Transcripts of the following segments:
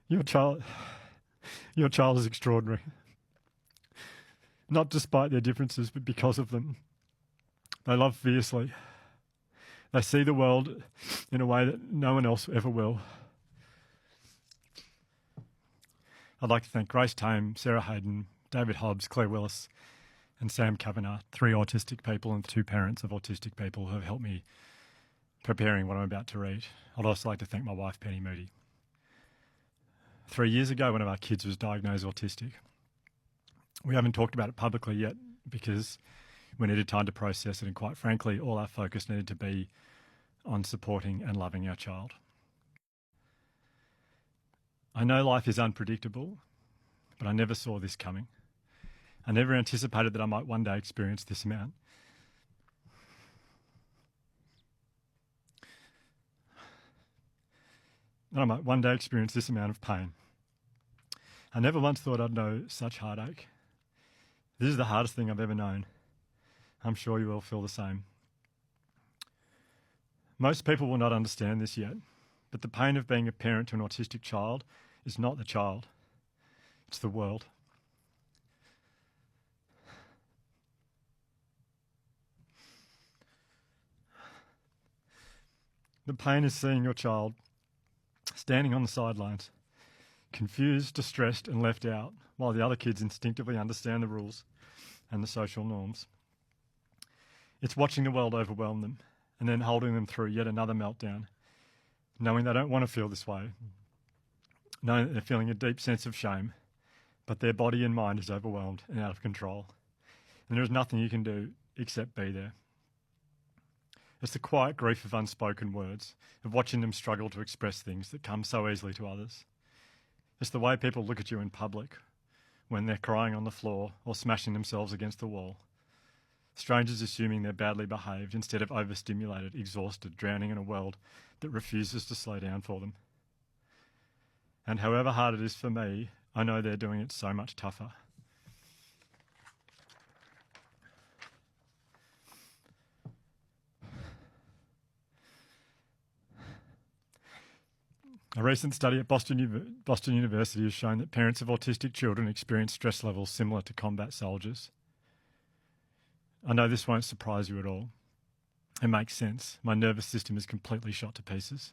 Your child, your child is extraordinary. Not despite their differences, but because of them. They love fiercely. They see the world in a way that no one else ever will. I'd like to thank Grace Tame, Sarah Hayden, David Hobbs, Claire Willis, and Sam Kavanagh, 3 autistic people and 2 parents of autistic people who have helped me preparing what I'm about to read. I'd also like to thank my wife, Penny Moody. 3 years ago, one of our kids was diagnosed autistic. We haven't talked about it publicly yet because we needed time to process it, and quite frankly, all our focus needed to be on supporting and loving our child. I know life is unpredictable, but I never saw this coming. I never anticipated that I might one day experience this amount. That I might one day experience this amount of pain. I never once thought I'd know such heartache. This is the hardest thing I've ever known. I'm sure you all feel the same. Most people will not understand this yet, but the pain of being a parent to an autistic child is not the child, it's the world. The pain is seeing your child standing on the sidelines, confused, distressed and left out, while the other kids instinctively understand the rules and the social norms. It's watching the world overwhelm them and then holding them through yet another meltdown, knowing they don't want to feel this way, knowing that they're feeling a deep sense of shame, but their body and mind is overwhelmed and out of control. And there is nothing you can do except be there. It's the quiet grief of unspoken words, of watching them struggle to express things that come so easily to others. It's the way people look at you in public when they're crying on the floor or smashing themselves against the wall. Strangers assuming they're badly behaved instead of overstimulated, exhausted, drowning in a world that refuses to slow down for them. And however hard it is for me, I know they're doing it so much tougher. A recent study at Boston University has shown that parents of autistic children experience stress levels similar to combat soldiers. I know this won't surprise you at all. It makes sense. My nervous system is completely shot to pieces.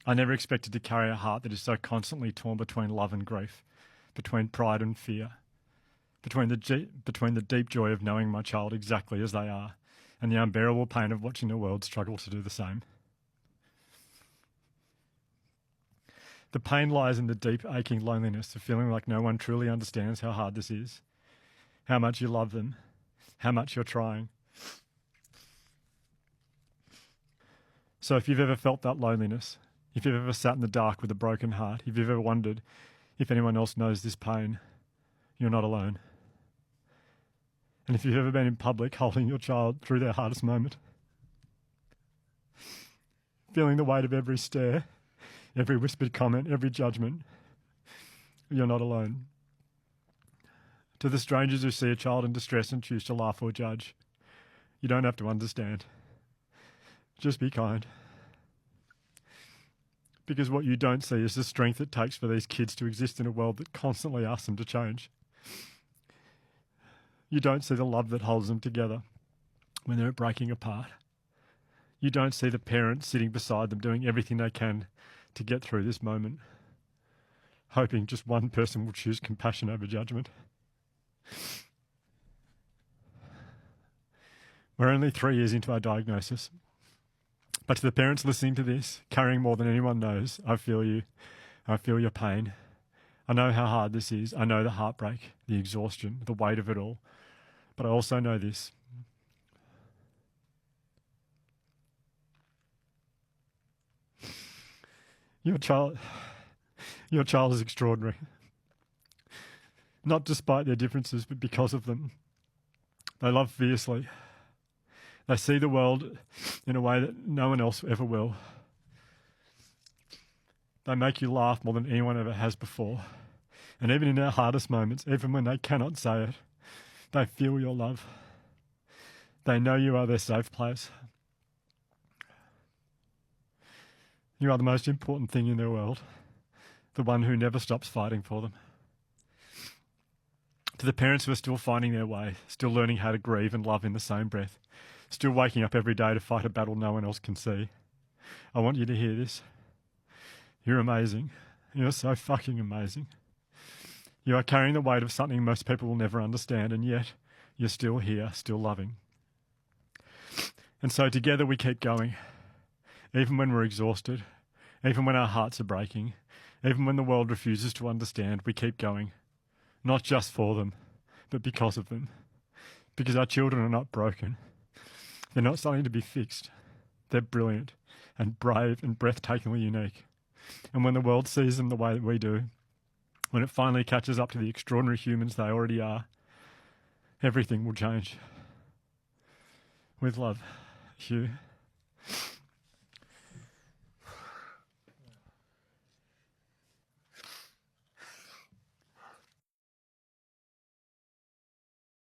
I never expected to carry a heart that is so constantly torn between love and grief, between pride and fear, between the deep joy of knowing my child exactly as they are and the unbearable pain of watching the world struggle to do the same. The pain lies in the deep, aching loneliness of feeling like no one truly understands how hard this is, how much you love them, how much you're trying. So if you've ever felt that loneliness, if you've ever sat in the dark with a broken heart, if you've ever wondered if anyone else knows this pain, you're not alone. And if you've ever been in public holding your child through their hardest moment, feeling the weight of every stare, every whispered comment, every judgment, you're not alone. To the strangers who see a child in distress and choose to laugh or judge, you don't have to understand. Just be kind. Because what you don't see is the strength it takes for these kids to exist in a world that constantly asks them to change. You don't see the love that holds them together when they're breaking apart. You don't see the parents sitting beside them doing everything they can to get through this moment, hoping just one person will choose compassion over judgment. We're only 3 years into our diagnosis, but to the parents listening to this, carrying more than anyone knows, I feel you. I feel your pain. I know how hard this is. I know the heartbreak, the exhaustion, the weight of it all. But I also know this. Your child is extraordinary. Not despite their differences, but because of them. They love fiercely. They see the world in a way that no one else ever will. They make you laugh more than anyone ever has before. And even in their hardest moments, even when they cannot say it, they feel your love. They know you are their safe place. You are the most important thing in their world. the one who never stops fighting for them. To the parents who are still finding their way, still learning how to grieve and love in the same breath, still waking up every day to fight a battle no one else can see, I want you to hear this. You're amazing. You're so fucking amazing. You are carrying the weight of something most people will never understand, and yet you're still here, still loving. And so together we keep going, even when we're exhausted, even when our hearts are breaking, even when the world refuses to understand, we keep going. Not just for them, but because of them. Because our children are not broken. They're not something to be fixed. They're brilliant and brave and breathtakingly unique. And when the world sees them the way that we do, when it finally catches up to the extraordinary humans they already are, everything will change. With love, Hugh.